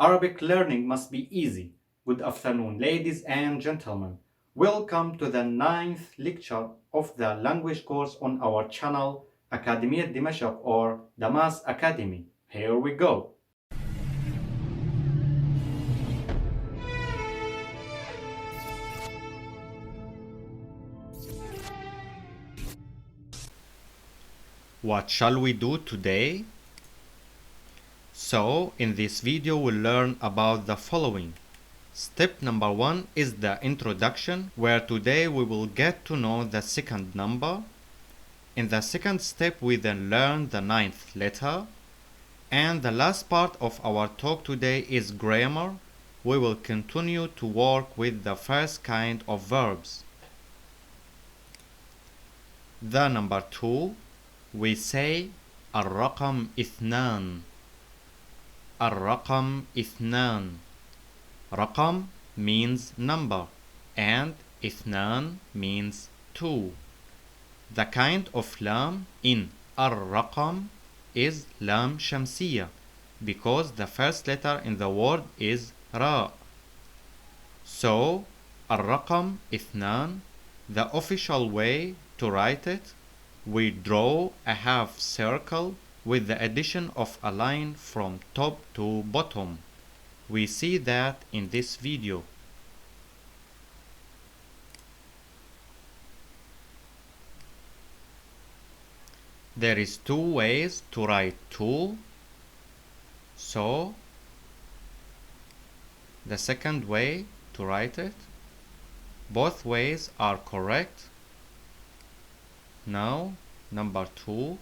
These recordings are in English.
Arabic learning must be easy. Good afternoon, ladies and gentlemen. Welcome to the ninth lecture of the language course on our channel, Academia Dimashq or Damas Academy. Here we go. What shall we do today? So, in this video we'll learn about the following. Step number 1 is the introduction, where today we will get to know the second number. In the second step we then learn the ninth letter. And the last part of our talk today is grammar. We will continue to work with the first kind of verbs. The number 2, we say الرقم اثنان. الرقم اثنان. Raqam means number and اثنان means two. The kind of lam in الرقم is lam shamsiya because the first letter in the word is ra. So الرقم اثنان, the official way to write it, we draw a half circle with the addition of a line from top to bottom. We see that in this video. There is two ways to write two. So the second way to write it, both ways are correct. Now number 2,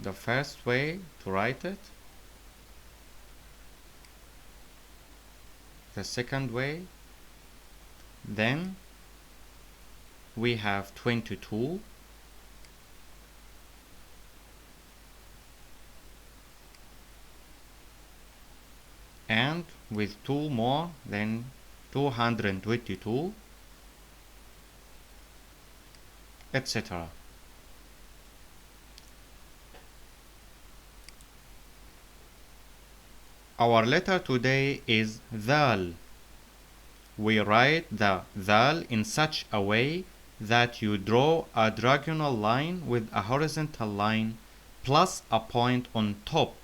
the first way to write it, the second way, then we have 22, and with two more then 222, etc. Our letter today is Thal. We write the Thal in such a way that you draw a diagonal line with a horizontal line plus a point on top.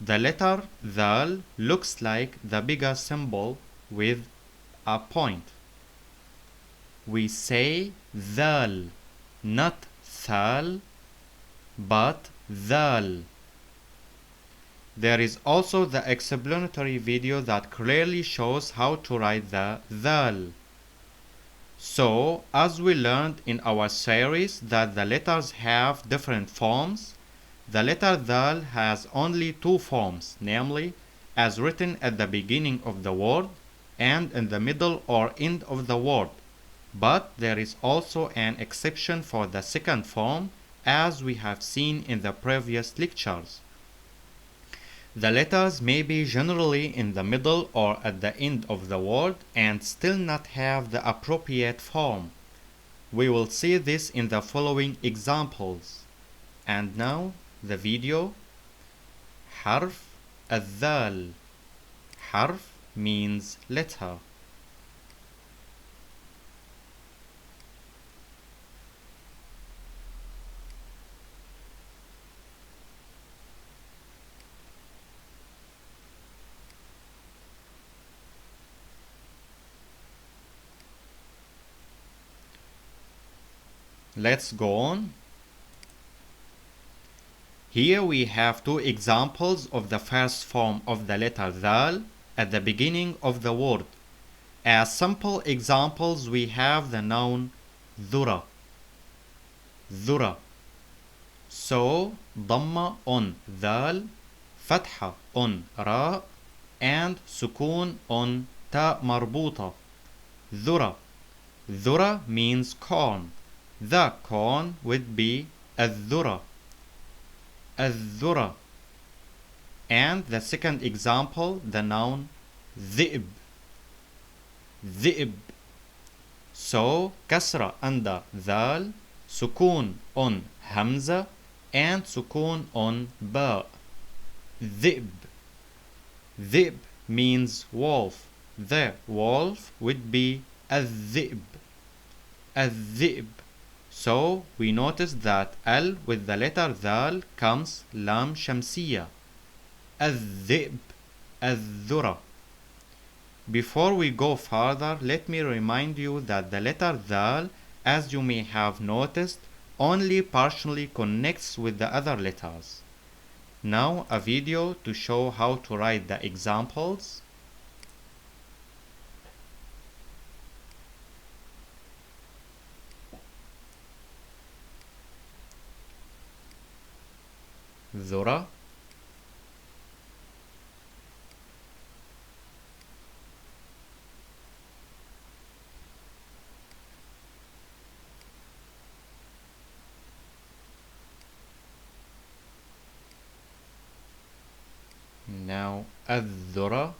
The letter Thal looks like the bigger symbol with a point. We say Thal, not Thal, but Thal. There is also the explanatory video that clearly shows how to write the Thal. So, as we learned in our series that the letters have different forms, the letter Thal has only two forms, namely, as written at the beginning of the word and in the middle or end of the word. But there is also an exception for the second form, as we have seen in the previous lectures. The letters may be generally in the middle or at the end of the word and still not have the appropriate form. We will see this in the following examples. And now the video. حرف الذال. حرف means letter. Let's go on. Here we have two examples of the first form of the letter Thal at the beginning of the word. As simple examples we have the noun ذرة. ذرة. So ضمة on ذال, فتحة on راء, and سكون on تاء مربوطة. ذرة. ذرة means corn. The corn would be الذرة. الذرة. And the second example, the noun ذئب. ذئب. So كسرة under ذال, سكون on همزة, and سكون on باء. Dhib. Dhib means wolf. The wolf would be الذئب. الذئب. So we notice that L with the letter Thal comes lam shamsiya. الذئب. الذرة. Before we go further, let me remind you that the letter Thal, as you may have noticed, only partially connects with the other letters. Now a video to show how to write the examples. ذرة. Now الذرة.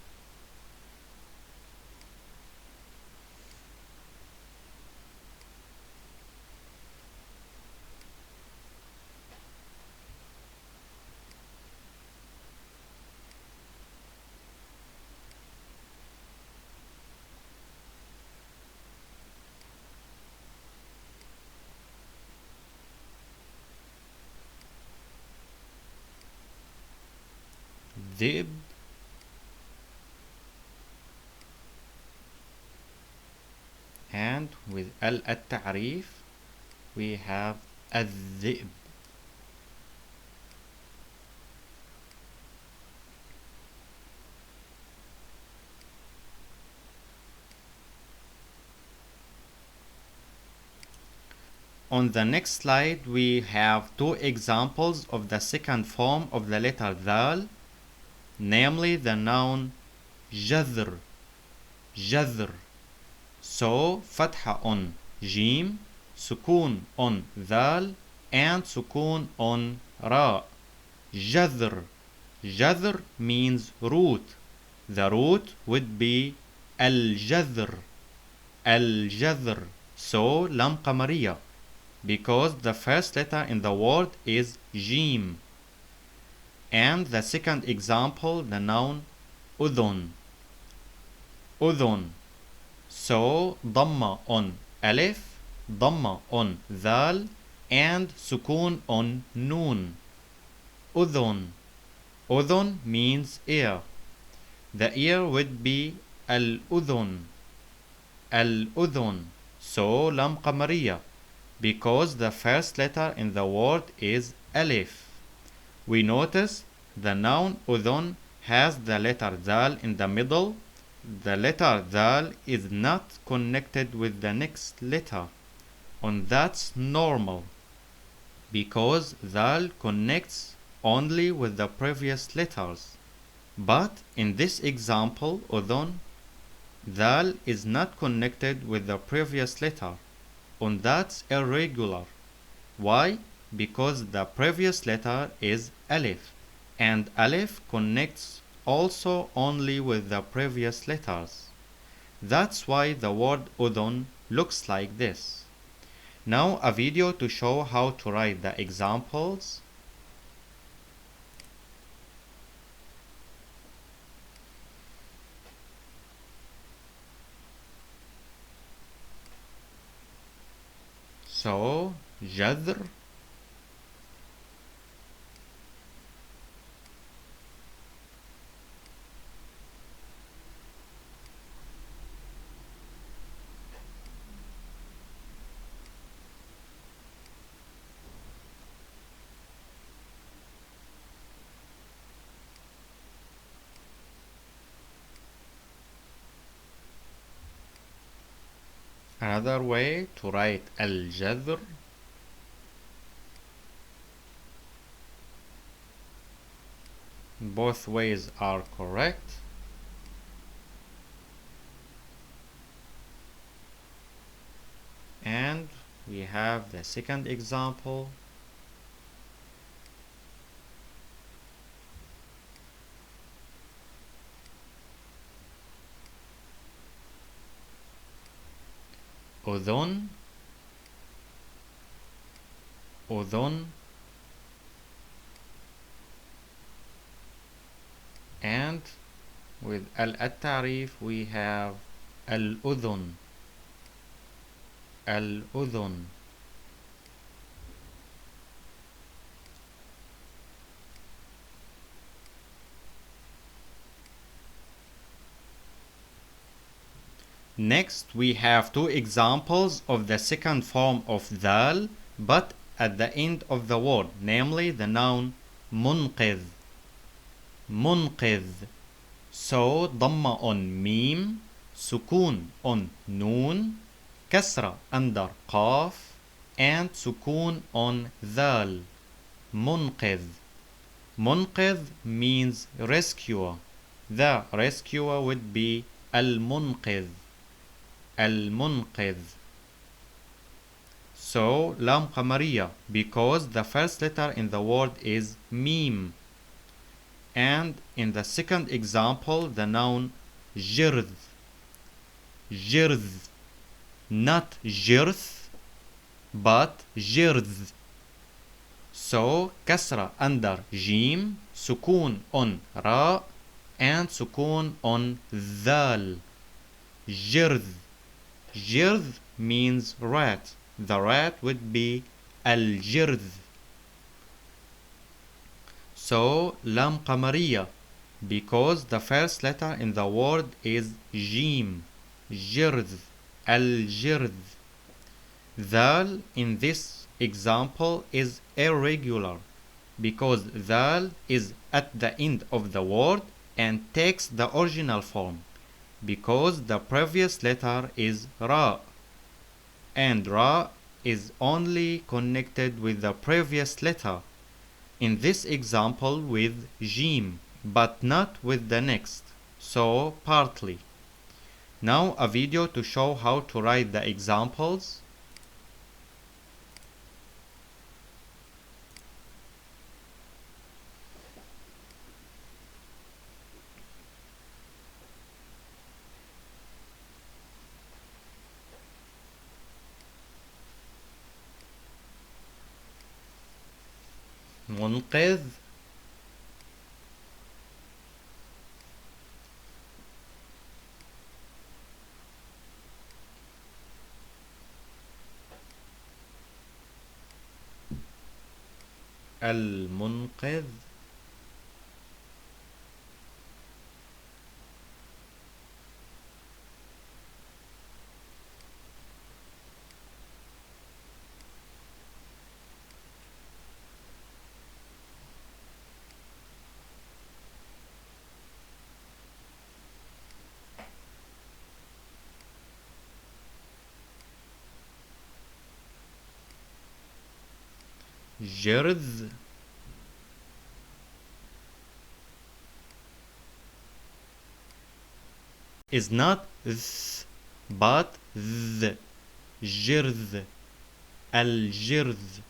ذئب. And with التعريف we have الذئب. On the next slide we have two examples of the second form of the letter Thal, namely the noun جذر. جذر. So فتحة on جيم, سكون on ذال, and سكون on را. جذر. جذر means root. The root would be الجذر. الجذر. So لام قمرية, because the first letter in the word is جيم. And the second example, the noun أذن. أذن. So ضمة on ألف, ضمة on ذال, and سكون on نون. أذن. أذن means ear. The ear would be الأذن. الأذن. So لام قمرية, because the first letter in the word is ألف. We notice the noun أذن has the letter ذال in the middle. The letter Thal is not connected with the next letter, and that's normal, because Thal connects only with the previous letters. But in this example, Udhun, Thal is not connected with the previous letter, and that's irregular. Why? Because the previous letter is Alif, and Alif connects also only with the previous letters. That's why the word udhun looks like this. Now a video to show how to write the examples. So جذر. Another way to write الجذر. Both ways are correct. And we have the second example. أذن. أذن. And with التعريف we have الأذن. الأذن. Next, we have two examples of the second form of ذال, but at the end of the word, namely the noun منقذ. منقذ. So, ضمة on ميم, سكون on نون, كسرة under قاف, and سكون on ذال. منقذ. منقذ means rescuer. The rescuer would be المنقذ. المنقذ. So, لام قمرية because the first letter in the word is ميم. And in the second example, the noun جرذ. جرذ. Not جرث, but جرذ. So, كسرة under جيم, سكون on راء, and سكون on ذال. جرذ. جرذ means rat. The rat would be الجرذ. So, لام قمرية because the first letter in the word is جيم. جرذ. الجرذ. ذال in this example is irregular because ذال is at the end of the word and takes the original form because the previous letter is را, and را is only connected with the previous letter, in this example with جيم, but not with the next, so partly. Now a video to show how to write the examples. منقذ. المنقذ. جرذ. is not th but th. جرذ. الجرذ.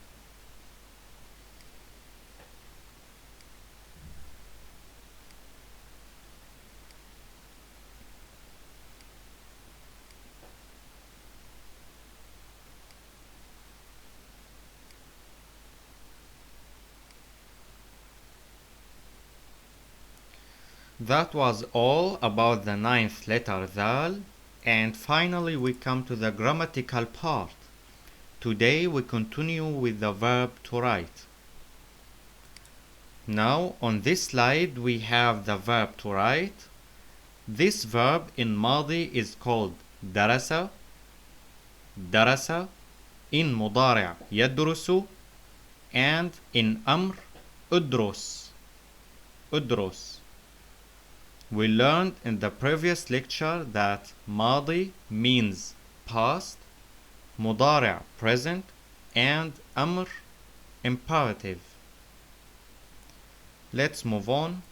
That was all about the ninth letter ذال, and finally we come to the grammatical part. Today we continue with the verb to write. Now on this slide we have the verb to write. This verb in ماضي is called درس. درس. in مضارع يدرس, and in أمر ادرس. ادرس. We learned in the previous lecture that ماضي means past, مضارع present, and أمر imperative. Let's move on.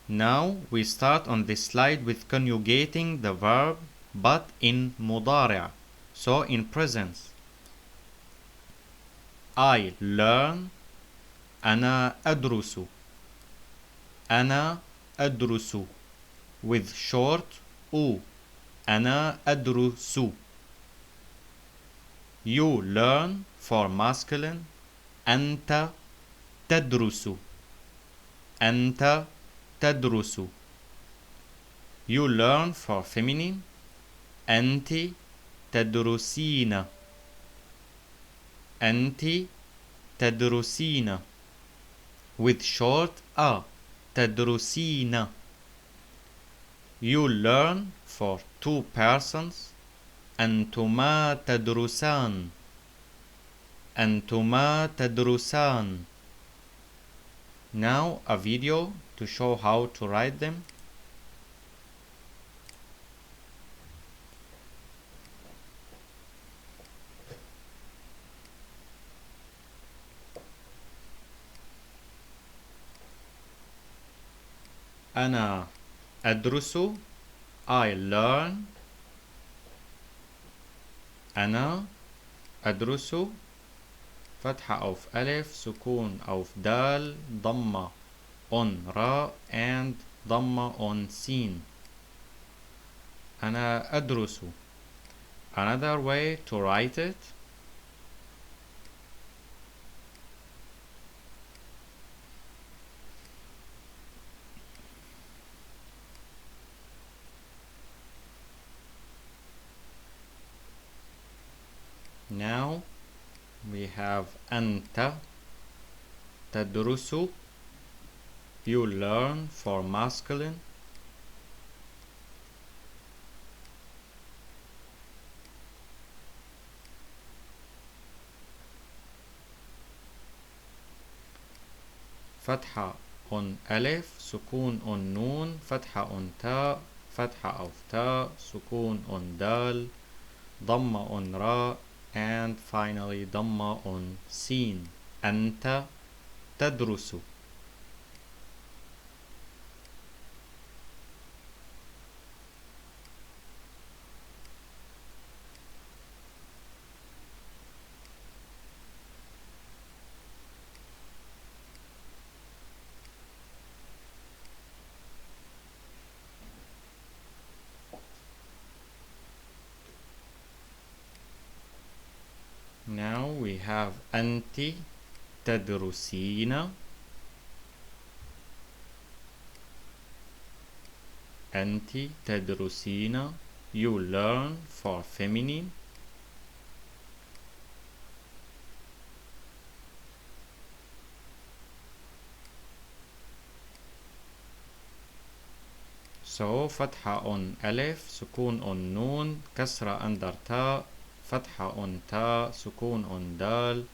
Now we start on this slide with conjugating the verb but in مضارع, so in presence. I learn. أنا أدرس. أنا أدرس with short U. أنا أدرس. You learn for masculine. أنت تدرس. أنت تدرس. You learn for feminine. أنت تدرسين. أنت تدرسين. With short a. تدرسين. You learn for two persons. أنتما تدرسان. أنتما تدرسان. Now a video to show how to write them. أنا أدرس. I learn. أنا أدرس. فتحة أو في ألف، سكون أو في دال، ضمة on راء and ضمة on سين. أنا أدرس. Another way to write it. Now we have أنت تدرس. You learn for masculine. فتحة on ألف، سكون on نون، فتحة on تاء، فتحة أو تاء، سكون on دال، ضمة on راء and finally ضمة on سين. أنت تدرس. Now we have أنت تدرسين. أنت تدرسين. You learn for feminine. So فتحة on ألف، سكون on نون، كسرة under تاء، فتحة on تاء، سكون on دال،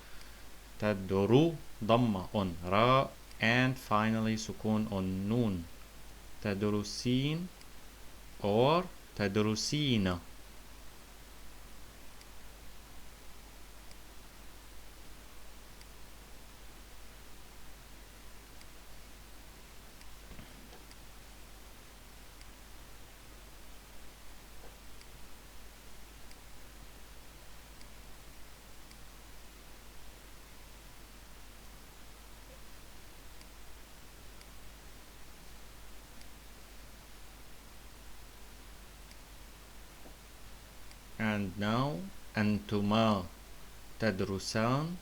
تدرو، ضمة on راء and finally سكون on نون. تدرسين or تدرسين. And now أنتما تدرسان.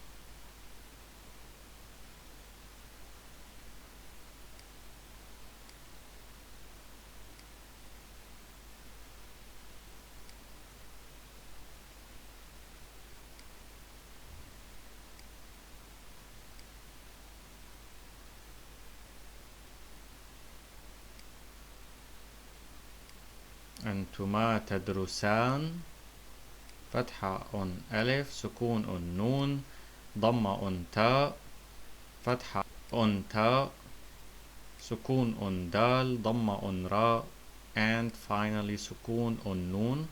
أنتما تدرسان. فتحة on ألف، سكون on نون، ضمة on تاء، فتحة on تاء، سكون on دال، ضمة on راء and finally سكون on نون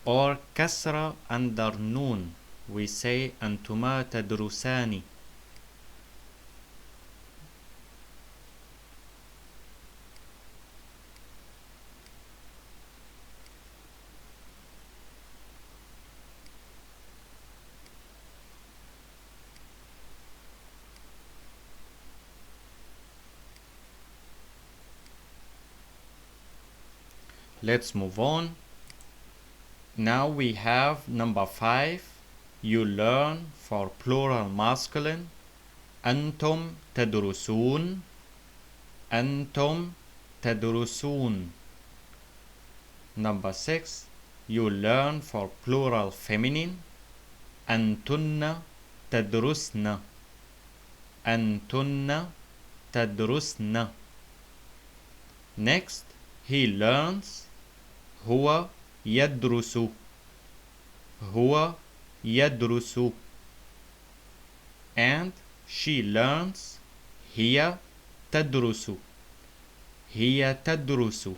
or كسرة under نون. We say أنتما تدرسان. Let's move on. Now we have number 5. You learn for plural masculine. أنتم تدرسون. أنتم تدرسون. Number 6, you learn for plural feminine. أنتن تدرسن. أنتن تدرسن. Next, he learns. هو يدرس. هو يدرس. And she learns. هي تدرس. هي تدرس.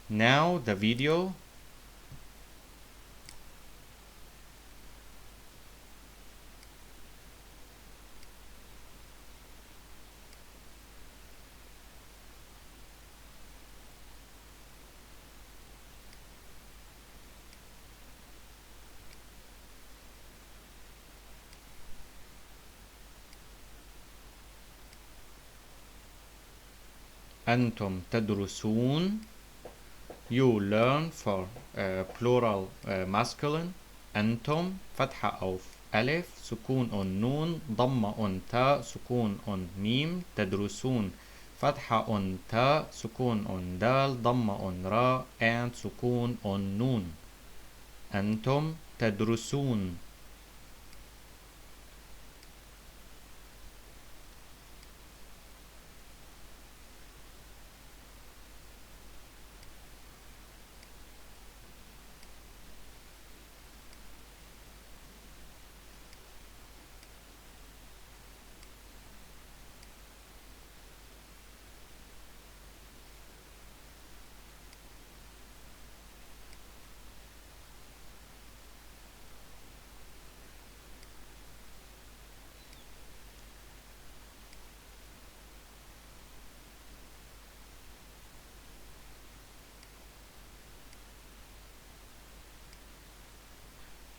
Now the video. أنتم تدرسون. You learn for plural masculine. أنتم فتحة أو ألف سكون أن نون ضمة أن تاء سكون أن ميم. تدرسون فتحة أن تاء سكون أن دال ضمة أن راء and سكون أن نون. أنتم تدرسون.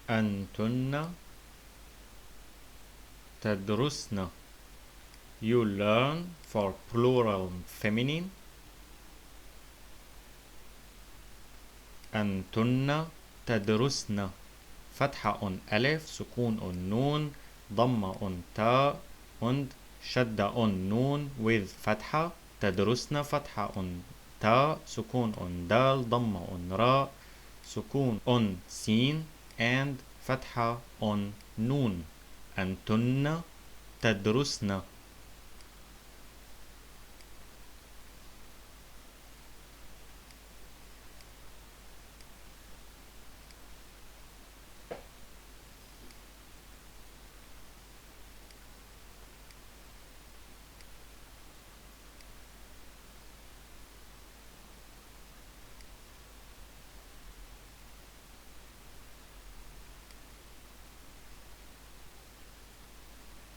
أنتن تدرسن. You learn for plural feminine. أنتن تدرسن فتحة أن ألف سكون أن نون ضمة أن تاء und شدة أن نون with فتحة. تدرسن فتحة أن تاء سكون أن دال ضمة أن راء سكون أن سين and فتحة أن نون. أنتن تدرسن.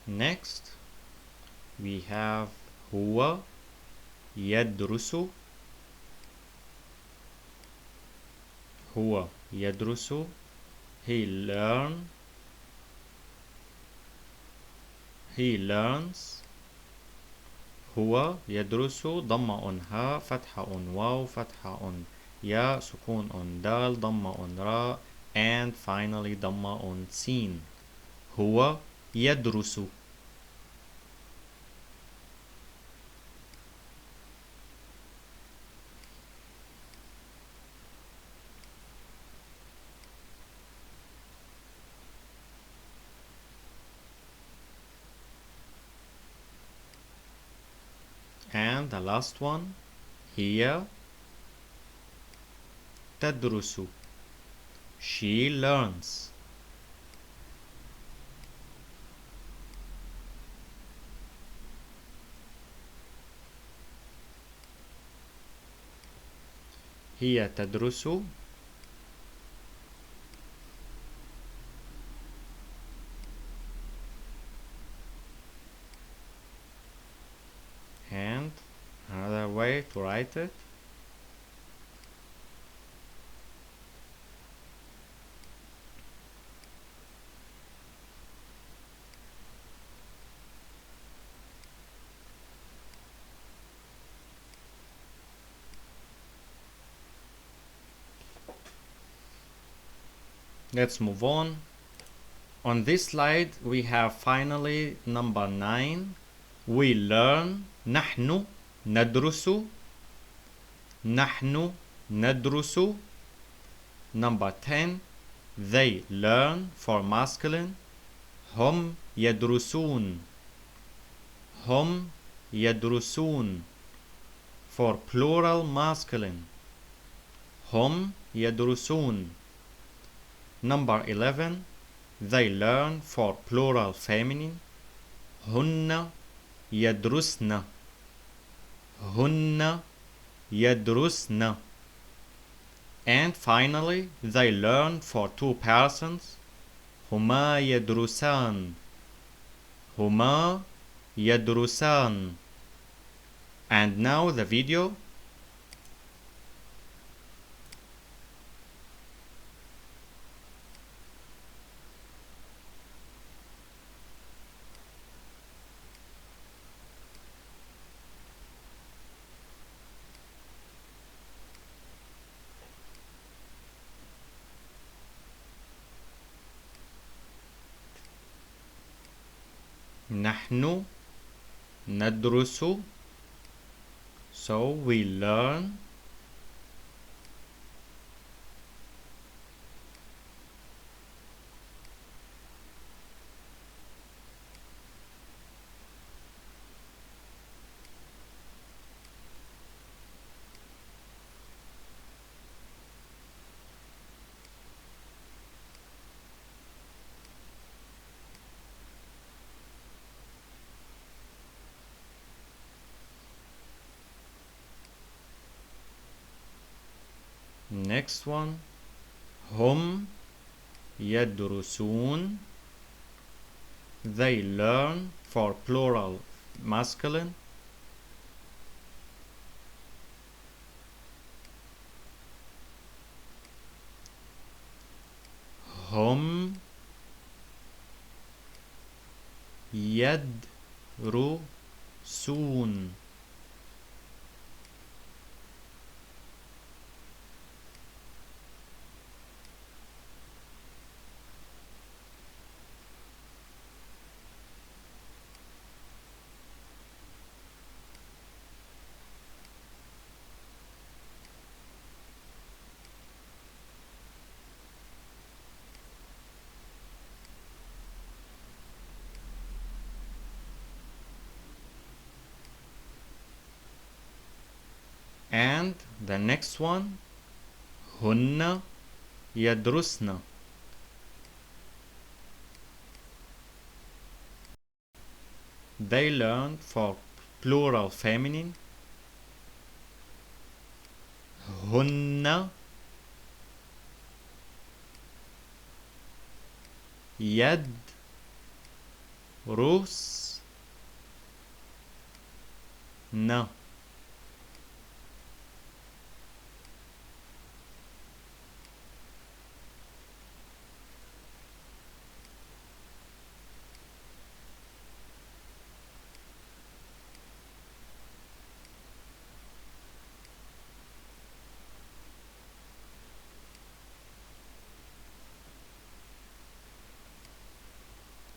Next, we have هو يدرس. هو يدرس. He learns. هو يدرس ضمة أن ها فتحة أن واو فتحة أن يا سكون أن دال ضمة أن راء and finally ضمة أن سين. هو يدرس. And the last one, هي تدرس. She learns. هي تدرس. And another way to write it. Let's move on. On this slide, we have finally number 9, We learn. نحن ندرس. نحن ندرس. Number 10. They learn for masculine. هم يدرسون. هم يدرسون. For plural masculine. هم يدرسون. Number 11. They learn for plural feminine. هن يدرسن. هن يدرسن. And finally, they learn for two persons. هما يدرسان. هما يدرسان. And now the video. نحن ندرس. So we learn. Next one. هم يدرسون. They learn for plural masculine. هم يدرسون. And the next one. هن يدرسن. They learn for plural feminine. هن يدرسن.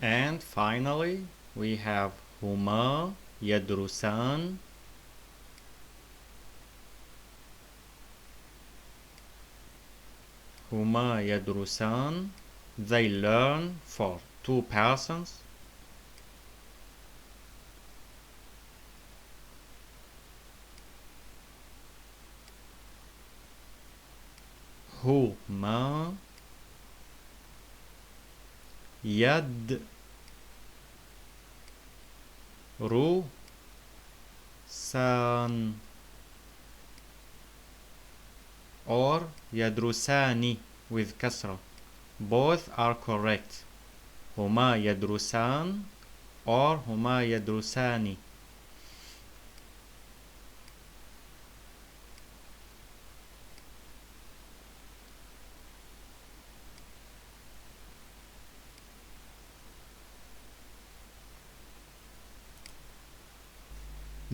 And finally, we have هما يدرسان. هما يدرسان. They learn for two persons. هما يدرسان or يدرسان with كسرة. Both are correct. هما يدرسان or هما يدرسان.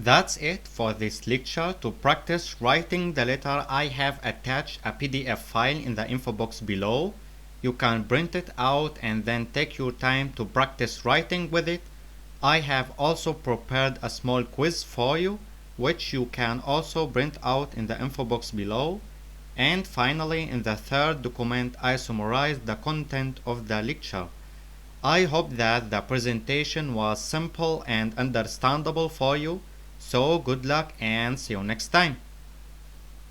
That's it for this lecture. To practice writing the letter, I have attached a PDF file in the info box below. You can print it out and then take your time to practice writing with it. I have also prepared a small quiz for you, which you can also print out in the info box below. And finally, in the third document, I summarized the content of the lecture. I hope that the presentation was simple and understandable for you. So good luck and see you next time.